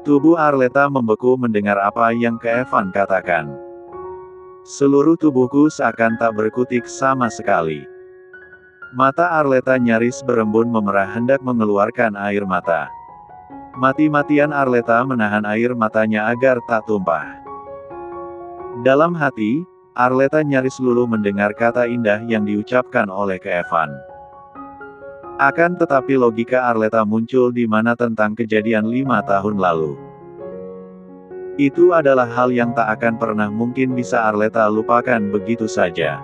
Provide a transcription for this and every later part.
Tubuh Arleta membeku mendengar apa yang Evan katakan. Seluruh tubuhku seakan tak berkutik sama sekali. Mata Arleta nyaris berembun memerah hendak mengeluarkan air mata. Mati-matian Arleta menahan air matanya agar tak tumpah. Dalam hati, Arleta nyaris luluh mendengar kata indah yang diucapkan oleh Evan. Akan tetapi logika Arleta muncul di mana tentang kejadian 5 tahun lalu. Itu adalah hal yang tak akan pernah mungkin bisa Arleta lupakan begitu saja.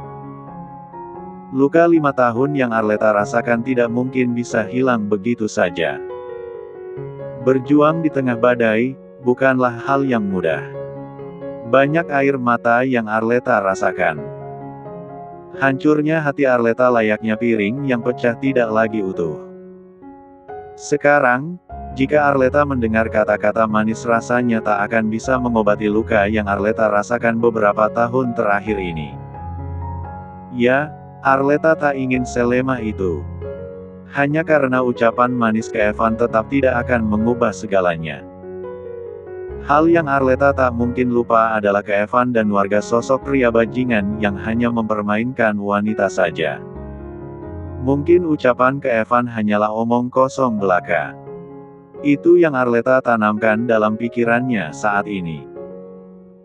Luka 5 tahun yang Arleta rasakan tidak mungkin bisa hilang begitu saja. Berjuang di tengah badai, bukanlah hal yang mudah. Banyak air mata yang Arleta rasakan. Hancurnya hati Arleta layaknya piring yang pecah tidak lagi utuh. Sekarang, jika Arleta mendengar kata-kata manis rasanya tak akan bisa mengobati luka yang Arleta rasakan beberapa tahun terakhir ini. Ya, Arleta tak ingin selemah itu. Hanya karena ucapan manis Evan tetap tidak akan mengubah segalanya. Hal yang Arleta tak mungkin lupa adalah Evan dan warga sosok pria bajingan yang hanya mempermainkan wanita saja. Mungkin ucapan Evan hanyalah omong kosong belaka. Itu yang Arleta tanamkan dalam pikirannya saat ini.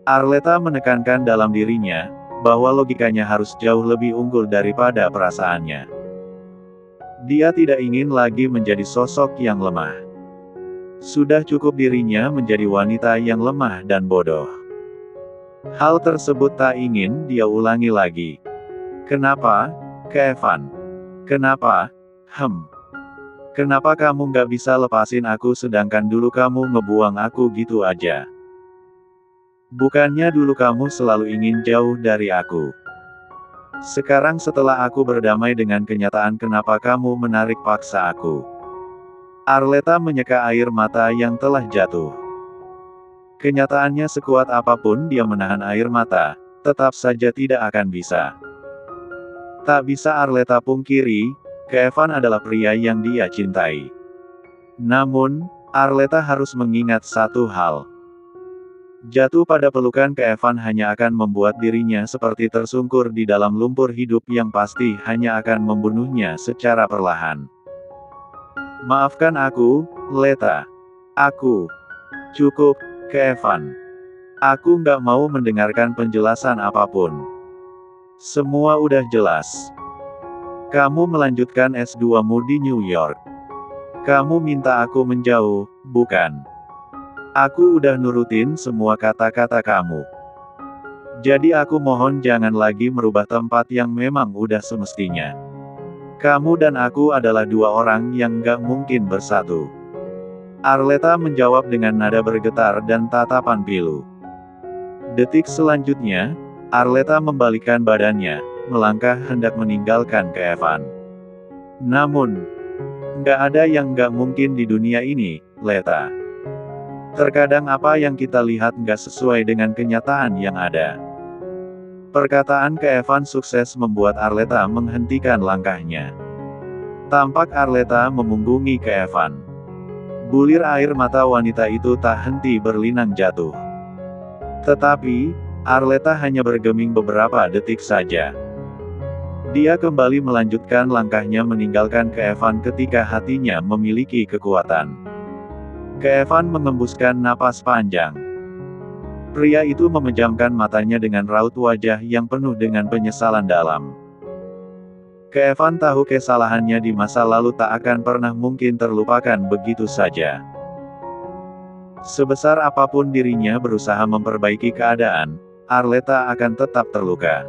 Arleta menekankan dalam dirinya, bahwa logikanya harus jauh lebih unggul daripada perasaannya. Dia tidak ingin lagi menjadi sosok yang lemah. Sudah cukup dirinya menjadi wanita yang lemah dan bodoh. Hal tersebut tak ingin dia ulangi lagi. Kenapa, Evan? Kenapa? Kenapa kamu gak bisa lepasin aku sedangkan dulu kamu ngebuang aku gitu aja? Bukannya dulu kamu selalu ingin jauh dari aku. Sekarang setelah aku berdamai dengan kenyataan kenapa kamu menarik paksa aku? Arleta menyeka air mata yang telah jatuh. Kenyataannya sekuat apapun dia menahan air mata, tetap saja tidak akan bisa. Tak bisa Arleta pungkiri, Evan adalah pria yang dia cintai. Namun, Arleta harus mengingat satu hal. Jatuh pada pelukan Evan hanya akan membuat dirinya seperti tersungkur di dalam lumpur hidup yang pasti hanya akan membunuhnya secara perlahan. Maafkan aku, Leta. Aku. Cukup, Evan. Aku nggak mau mendengarkan penjelasan apapun. Semua udah jelas. Kamu melanjutkan S2-mu di New York. Kamu minta aku menjauh, bukan? Aku udah nurutin semua kata-kata kamu. Jadi aku mohon jangan lagi merubah tempat yang memang udah semestinya. Kamu dan aku adalah dua orang yang gak mungkin bersatu. Arleta menjawab dengan nada bergetar dan tatapan pilu. Detik selanjutnya, Arleta membalikkan badannya, melangkah hendak meninggalkan Evan. Namun, gak ada yang gak mungkin di dunia ini, Leta. Terkadang apa yang kita lihat gak sesuai dengan kenyataan yang ada. Perkataan Evan sukses membuat Arleta menghentikan langkahnya. Tampak Arleta memunggungi Evan. Bulir air mata wanita itu tak henti berlinang jatuh. Tetapi, Arleta hanya bergeming beberapa detik saja. Dia kembali melanjutkan langkahnya meninggalkan Evan ketika hatinya memiliki kekuatan. Evan mengembuskan napas panjang. Pria itu memejamkan matanya dengan raut wajah yang penuh dengan penyesalan dalam. Evan tahu kesalahannya di masa lalu tak akan pernah mungkin terlupakan begitu saja. Sebesar apapun dirinya berusaha memperbaiki keadaan, Arleta akan tetap terluka.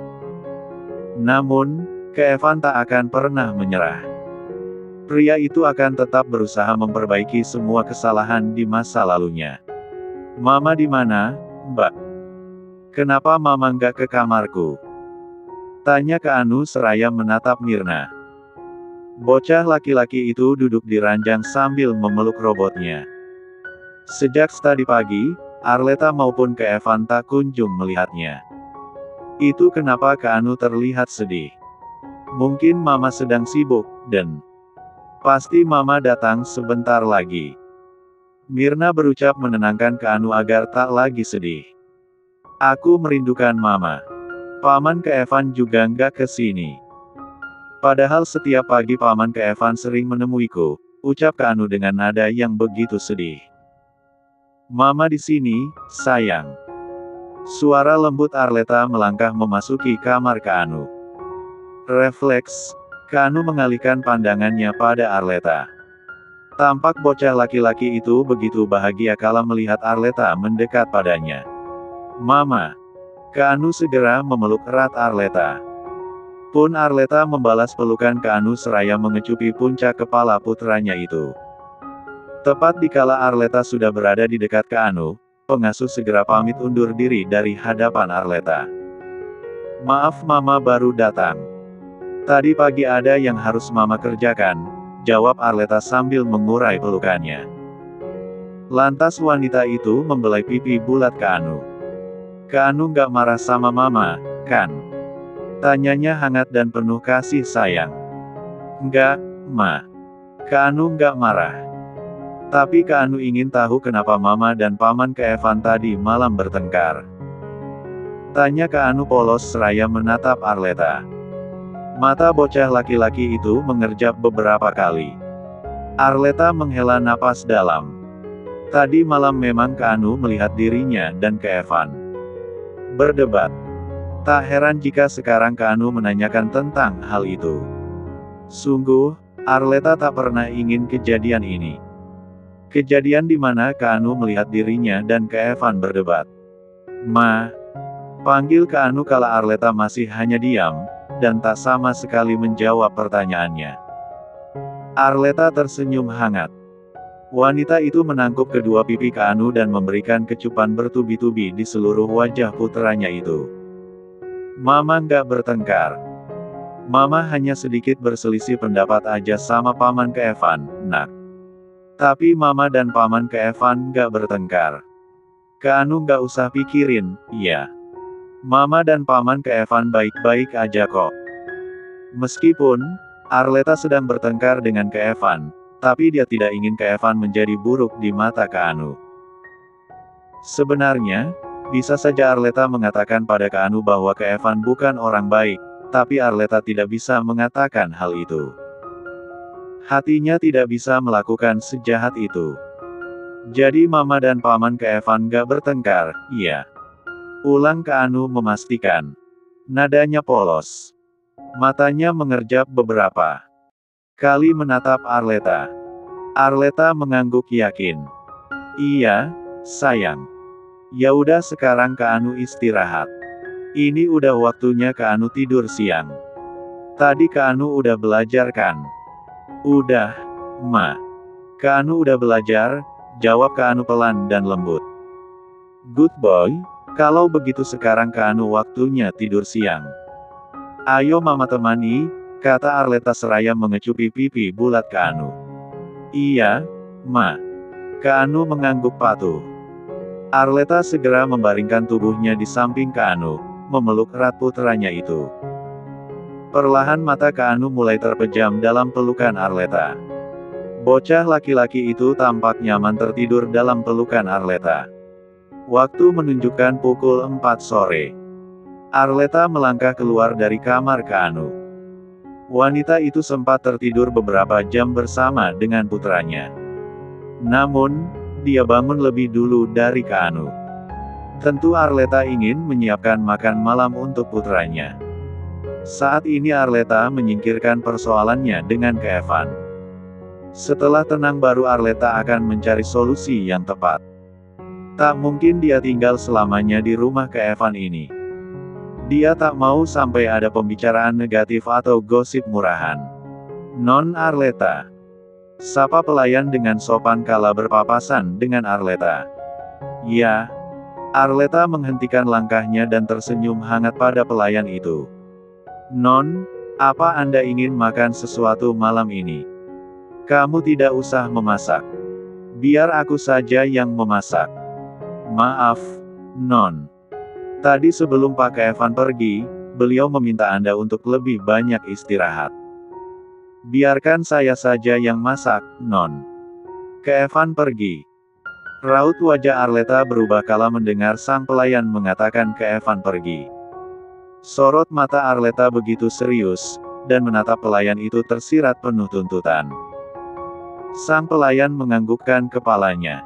Namun, Evan tak akan pernah menyerah. Pria itu akan tetap berusaha memperbaiki semua kesalahan di masa lalunya. Mama di mana, Mbak? Kenapa Mama nggak ke kamarku? Tanya ke Anu seraya menatap Mirna. Bocah laki-laki itu duduk di ranjang sambil memeluk robotnya. Sejak tadi pagi, Arleta maupun Evan tak kunjung melihatnya. Itu kenapa Anu terlihat sedih. Mungkin Mama sedang sibuk, dan pasti Mama datang sebentar lagi. Mirna berucap menenangkan Keanu agar tak lagi sedih. Aku merindukan Mama. Paman Keevan juga nggak ke sini. Padahal setiap pagi Paman Keevan sering menemuiku, ucap Keanu dengan nada yang begitu sedih. Mama di sini, sayang. Suara lembut Arleta melangkah memasuki kamar Keanu. Refleks, Keanu mengalihkan pandangannya pada Arleta. Tampak bocah laki-laki itu begitu bahagia kala melihat Arleta mendekat padanya. Mama. Keanu segera memeluk erat Arleta. Pun Arleta membalas pelukan Keanu seraya mengecupi puncak kepala putranya itu. Tepat dikala Arleta sudah berada di dekat Keanu, pengasuh segera pamit undur diri dari hadapan Arleta. Maaf Mama baru datang. Tadi pagi ada yang harus Mama kerjakan, jawab Arleta sambil mengurai pelukannya. Lantas wanita itu membelai pipi bulat Keanu. Keanu nggak marah sama Mama, kan? Tanyanya hangat dan penuh kasih sayang. Enggak, Ma. Keanu nggak marah. Tapi Keanu ingin tahu kenapa Mama dan Paman Keevan tadi malam bertengkar. Tanya Keanu polos seraya menatap Arleta. Mata bocah laki-laki itu mengerjap beberapa kali. Arleta menghela napas dalam. Tadi malam memang Keanu melihat dirinya dan Keevan berdebat. Tak heran jika sekarang Keanu menanyakan tentang hal itu. Sungguh, Arleta tak pernah ingin kejadian ini. Kejadian di mana Keanu melihat dirinya dan Keevan berdebat. Ma. Panggil Keanu kala Arleta masih hanya diam, dan tak sama sekali menjawab pertanyaannya. Arleta tersenyum hangat. Wanita itu menangkup kedua pipi Keanu dan memberikan kecupan bertubi-tubi di seluruh wajah putranya itu. Mama nggak bertengkar. Mama hanya sedikit berselisih pendapat aja sama Paman Keevan, Nak. Tapi Mama dan Paman Keevan nggak bertengkar. Keanu nggak usah pikirin, ya. Mama dan Paman Keevan baik-baik aja kok. Meskipun Arleta sedang bertengkar dengan Keevan, tapi dia tidak ingin Keevan menjadi buruk di mata Keanu. Sebenarnya, bisa saja Arleta mengatakan pada Keanu bahwa Keevan bukan orang baik, tapi Arleta tidak bisa mengatakan hal itu. Hatinya tidak bisa melakukan sejahat itu. Jadi Mama dan Paman Keevan gak bertengkar, iya. Ulang Keanu memastikan. Nadanya polos. Matanya mengerjap beberapa kali menatap Arleta. Arleta mengangguk yakin. Iya, sayang. Ya udah sekarang Keanu istirahat. Ini udah waktunya Keanu tidur siang. Tadi Keanu udah belajar kan? Udah, Ma. Keanu udah belajar, jawab Keanu pelan dan lembut. Good boy, kalau begitu sekarang Keanu waktunya tidur siang. Ayo Mama temani, kata Arleta seraya mengecupi pipi bulat Keanu. Iya, Ma. Keanu mengangguk patuh. Arleta segera membaringkan tubuhnya di samping Keanu, memeluk erat putranya itu. Perlahan mata Keanu mulai terpejam dalam pelukan Arleta. Bocah laki-laki itu tampak nyaman tertidur dalam pelukan Arleta. Waktu menunjukkan pukul 4 sore. Arleta melangkah keluar dari kamar Keanu. Wanita itu sempat tertidur beberapa jam bersama dengan putranya. Namun, dia bangun lebih dulu dari Keanu. Tentu Arleta ingin menyiapkan makan malam untuk putranya. Saat ini Arleta menyingkirkan persoalannya dengan Keevan. Setelah tenang baru Arleta akan mencari solusi yang tepat. Tak mungkin dia tinggal selamanya di rumah Keevan ini. Dia tak mau sampai ada pembicaraan negatif atau gosip murahan. Non Arleta. Sapa pelayan dengan sopan kala berpapasan dengan Arleta. Ya. Arleta menghentikan langkahnya dan tersenyum hangat pada pelayan itu. Non, apa Anda ingin makan sesuatu malam ini? Kamu tidak usah memasak. Biar aku saja yang memasak. Maaf, Non. Tadi sebelum Pak Keevan pergi, beliau meminta Anda untuk lebih banyak istirahat. Biarkan saya saja yang masak, Non. Keevan pergi. Raut wajah Arleta berubah kala mendengar sang pelayan mengatakan ke Evan pergi. Sorot mata Arleta begitu serius, dan menatap pelayan itu tersirat penuh tuntutan. Sang pelayan menganggukkan kepalanya.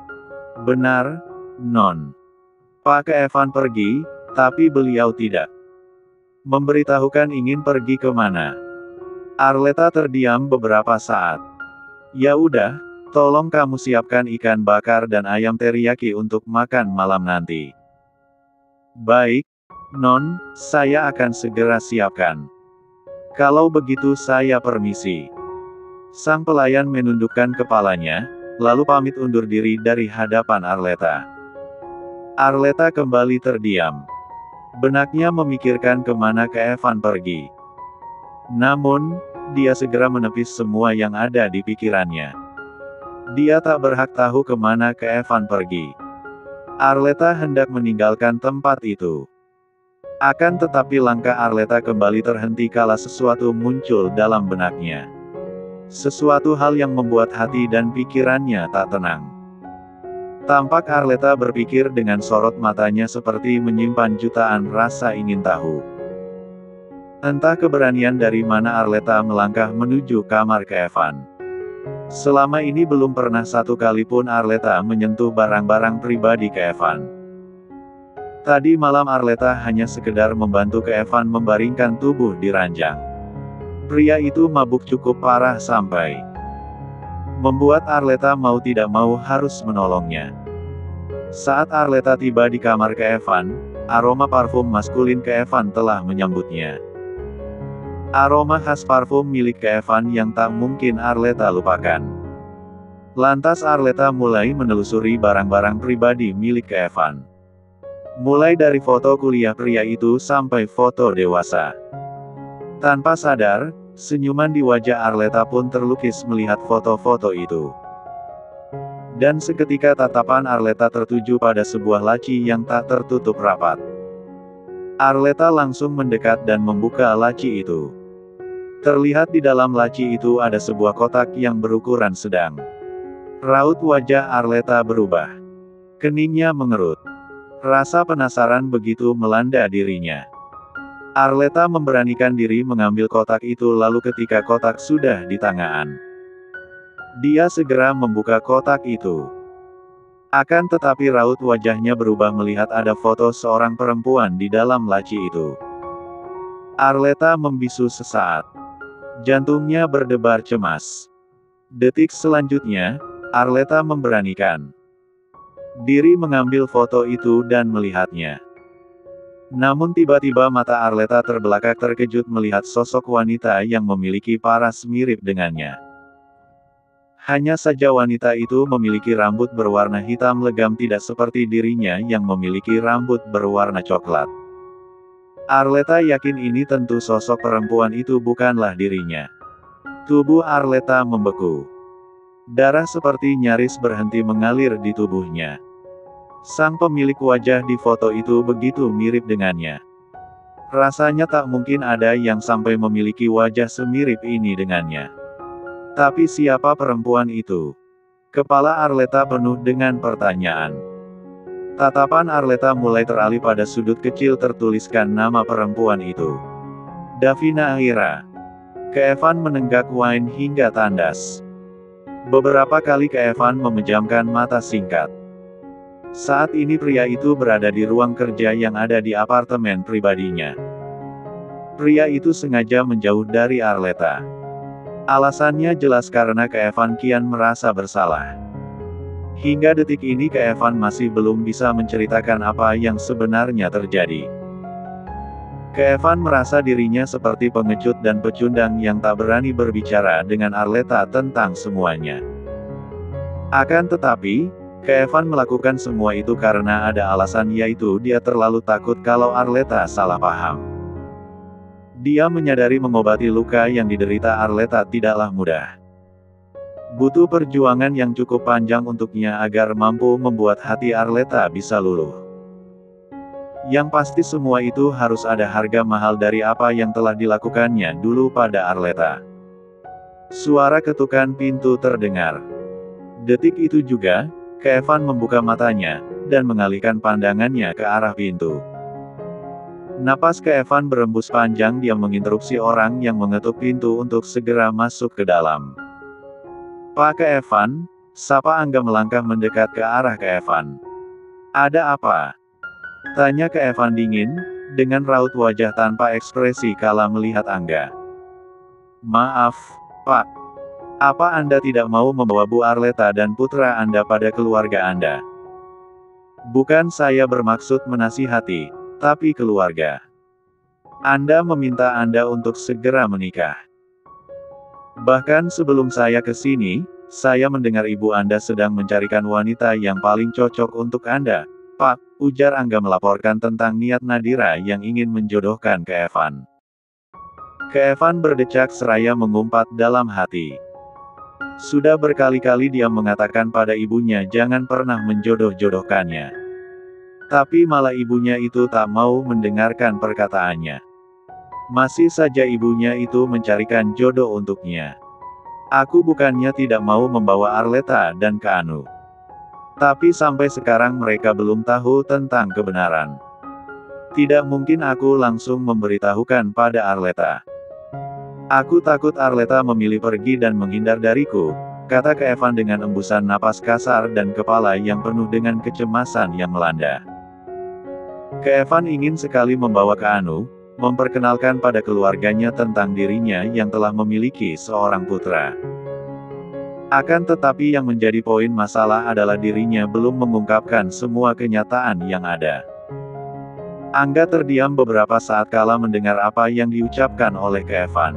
Benar, Non. Pak Evan pergi, tapi beliau tidak memberitahukan ingin pergi kemana. Arleta terdiam beberapa saat. Ya udah, tolong kamu siapkan ikan bakar dan ayam teriyaki untuk makan malam nanti. Baik, Non, saya akan segera siapkan. Kalau begitu saya permisi. Sang pelayan menundukkan kepalanya, lalu pamit undur diri dari hadapan Arleta. Arleta kembali terdiam. Benaknya memikirkan kemana ke Evan pergi. Namun, dia segera menepis semua yang ada di pikirannya. Dia tak berhak tahu kemana ke Evan pergi. Arleta hendak meninggalkan tempat itu. Akan tetapi langkah Arleta kembali terhenti kala sesuatu muncul dalam benaknya. Sesuatu hal yang membuat hati dan pikirannya tak tenang. Tampak Arleta berpikir dengan sorot matanya seperti menyimpan jutaan rasa ingin tahu. Entah keberanian dari mana Arleta melangkah menuju kamar ke Evan. Selama ini belum pernah satu kali pun Arleta menyentuh barang-barang pribadi ke Evan. Tadi malam Arleta hanya sekedar membantu ke Evan membaringkan tubuh di ranjang. Pria itu mabuk cukup parah sampai membuat Arleta mau tidak mau harus menolongnya. Saat Arleta tiba di kamar ke Evan, aroma parfum maskulin ke Evan telah menyambutnya. Aroma khas parfum milik ke Evan yang tak mungkin Arleta lupakan. Lantas Arleta mulai menelusuri barang-barang pribadi milik ke Evan. Mulai dari foto kuliah pria itu sampai foto dewasa. Tanpa sadar, senyuman di wajah Arleta pun terlukis melihat foto-foto itu. Dan seketika tatapan Arleta tertuju pada sebuah laci yang tak tertutup rapat. Arleta langsung mendekat dan membuka laci itu. Terlihat di dalam laci itu ada sebuah kotak yang berukuran sedang. Raut wajah Arleta berubah. Keningnya mengerut. Rasa penasaran begitu melanda dirinya. Arleta memberanikan diri mengambil kotak itu lalu ketika kotak sudah di tangan, dia segera membuka kotak itu. Akan tetapi raut wajahnya berubah melihat ada foto seorang perempuan di dalam laci itu. Arleta membisu sesaat. Jantungnya berdebar cemas. Detik selanjutnya, Arleta memberanikan diri mengambil foto itu dan melihatnya. Namun tiba-tiba mata Arleta terbelakang terkejut melihat sosok wanita yang memiliki paras mirip dengannya. Hanya saja wanita itu memiliki rambut berwarna hitam legam tidak seperti dirinya yang memiliki rambut berwarna coklat. Arleta yakin ini tentu sosok perempuan itu bukanlah dirinya. Tubuh Arleta membeku. Darah seperti nyaris berhenti mengalir di tubuhnya. Sang pemilik wajah di foto itu begitu mirip dengannya. Rasanya tak mungkin ada yang sampai memiliki wajah semirip ini dengannya. Tapi siapa perempuan itu? Kepala Arleta penuh dengan pertanyaan. Tatapan Arleta mulai teralih pada sudut kecil tertuliskan nama perempuan itu. Davina Aira. Ke Evan menenggak wine hingga tandas. Beberapa kali ke Evan memejamkan mata singkat. Saat ini pria itu berada di ruang kerja yang ada di apartemen pribadinya. Pria itu sengaja menjauh dari Arleta. Alasannya jelas karena ke Evan kian merasa bersalah. Hingga detik ini ke Evan masih belum bisa menceritakan apa yang sebenarnya terjadi. Ke Evan merasa dirinya seperti pengecut dan pecundang yang tak berani berbicara dengan Arleta tentang semuanya. Akan tetapi, ke Evan melakukan semua itu karena ada alasan, yaitu dia terlalu takut kalau Arleta salah paham. Dia menyadari mengobati luka yang diderita Arleta tidaklah mudah. Butuh perjuangan yang cukup panjang untuknya agar mampu membuat hati Arleta bisa luluh. Yang pasti semua itu harus ada harga mahal dari apa yang telah dilakukannya dulu pada Arleta. Suara ketukan pintu terdengar. Detik itu juga, Evan membuka matanya, dan mengalihkan pandangannya ke arah pintu. Napas Evan berembus panjang. Dia menginterupsi orang yang mengetuk pintu untuk segera masuk ke dalam. "Pak Evan," sapa Angga melangkah mendekat ke arah Evan. "Ada apa?" tanya Evan dingin, dengan raut wajah tanpa ekspresi kala melihat Angga. "Maaf, Pak. Apa Anda tidak mau membawa Bu Arleta dan putra Anda pada keluarga Anda?" "Bukan saya bermaksud menasihati, tapi keluarga. Anda meminta Anda untuk segera menikah. Bahkan sebelum saya ke sini, saya mendengar ibu Anda sedang mencarikan wanita yang paling cocok untuk Anda, Pak," ujar Angga melaporkan tentang niat Nadira yang ingin menjodohkan Evan. Evan berdecak seraya mengumpat dalam hati. Sudah berkali-kali dia mengatakan pada ibunya jangan pernah menjodoh-jodohkannya. Tapi malah ibunya itu tak mau mendengarkan perkataannya. Masih saja ibunya itu mencarikan jodoh untuknya. Aku bukannya tidak mau membawa Arleta dan Anu. Tapi sampai sekarang mereka belum tahu tentang kebenaran. Tidak mungkin aku langsung memberitahukan pada Arleta. Aku takut Arleta memilih pergi dan menghindar dariku, kata Evan dengan embusan napas kasar dan kepala yang penuh dengan kecemasan yang melanda. Evan ingin sekali membawa Anu, memperkenalkan pada keluarganya tentang dirinya yang telah memiliki seorang putra. Akan tetapi yang menjadi poin masalah adalah dirinya belum mengungkapkan semua kenyataan yang ada. Angga terdiam beberapa saat kala mendengar apa yang diucapkan oleh Evan.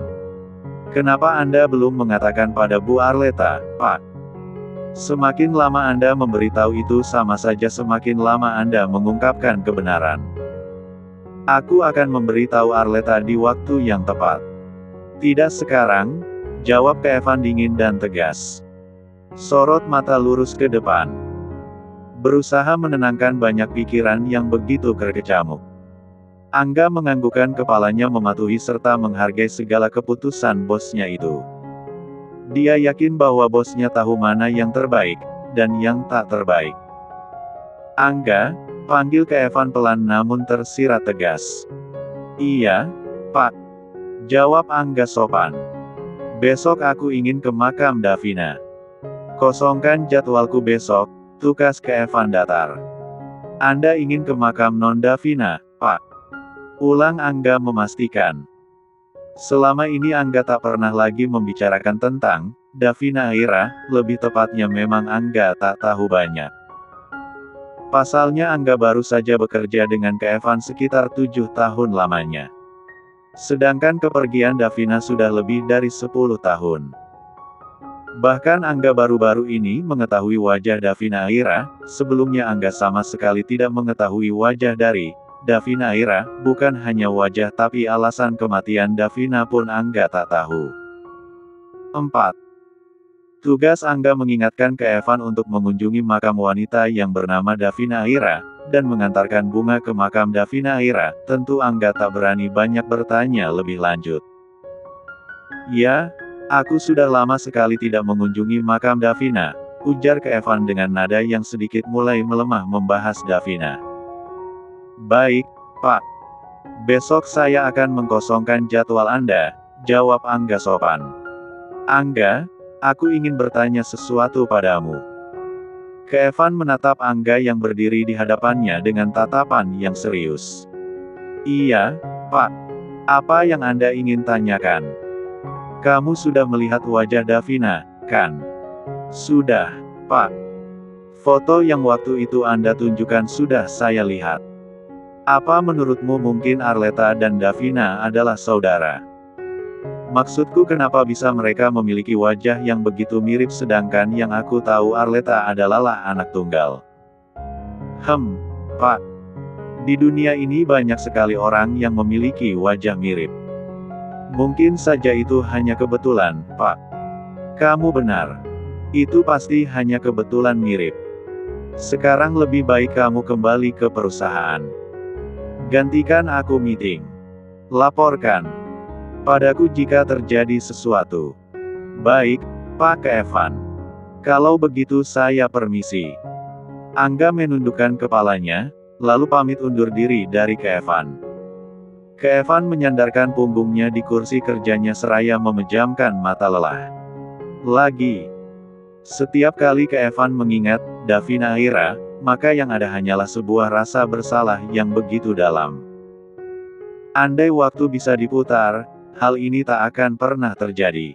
"Kenapa Anda belum mengatakan pada Bu Arleta, Pak? Semakin lama Anda memberitahu itu sama saja semakin lama Anda mengungkapkan kebenaran. Aku akan memberitahu Arleta di waktu yang tepat. Tidak sekarang," jawab Evan dingin dan tegas. Sorot mata lurus ke depan. Berusaha menenangkan banyak pikiran yang begitu berkecamuk. Angga menganggukkan kepalanya mematuhi serta menghargai segala keputusan bosnya itu. Dia yakin bahwa bosnya tahu mana yang terbaik, dan yang tak terbaik. "Angga," panggil Evan pelan namun tersirat tegas. "Iya, Pak," jawab Angga sopan. "Besok aku ingin ke makam Davina." "Kosongkan jadwalku besok," tukas Evan datar. "Anda ingin ke makam Non Davina, Pak?" ulang Angga memastikan. Selama ini Angga tak pernah lagi membicarakan tentang Davina Aira, lebih tepatnya memang Angga tak tahu banyak. Pasalnya Angga baru saja bekerja dengan Evan sekitar 7 tahun lamanya. Sedangkan kepergian Davina sudah lebih dari 10 tahun. Bahkan Angga baru-baru ini mengetahui wajah Davina Aira, sebelumnya Angga sama sekali tidak mengetahui wajah dari Davina Aira, bukan hanya wajah tapi alasan kematian Davina pun Angga tak tahu. 4. Tugas Angga mengingatkan Evan untuk mengunjungi makam wanita yang bernama Davina Aira, dan mengantarkan bunga ke makam Davina Aira. Tentu Angga tak berani banyak bertanya lebih lanjut. "Ya, aku sudah lama sekali tidak mengunjungi makam Davina," ujar Evan dengan nada yang sedikit mulai melemah membahas Davina. "Baik, Pak. Besok saya akan mengkosongkan jadwal Anda," jawab Angga sopan. "Angga, aku ingin bertanya sesuatu padamu." Evan menatap Angga yang berdiri di hadapannya dengan tatapan yang serius. "Iya, Pak. Apa yang Anda ingin tanyakan?" "Kamu sudah melihat wajah Davina, kan?" "Sudah, Pak. Foto yang waktu itu Anda tunjukkan sudah saya lihat. Apa menurutmu mungkin Arleta dan Davina adalah saudara? Maksudku kenapa bisa mereka memiliki wajah yang begitu mirip sedangkan yang aku tahu Arleta adalah anak tunggal." Pak. Di dunia ini banyak sekali orang yang memiliki wajah mirip. Mungkin saja itu hanya kebetulan, Pak." "Kamu benar. Itu pasti hanya kebetulan mirip. Sekarang lebih baik kamu kembali ke perusahaan. Gantikan aku meeting. Laporkan padaku jika terjadi sesuatu." "Baik, Pak Evan. Kalau begitu saya permisi." Angga menundukkan kepalanya, lalu pamit undur diri dari Keevan. Keevan menyandarkan punggungnya di kursi kerjanya seraya memejamkan mata lelah. Lagi. Setiap kali Keevan mengingat Davina Aira, maka yang ada hanyalah sebuah rasa bersalah yang begitu dalam. Andai waktu bisa diputar, hal ini tak akan pernah terjadi.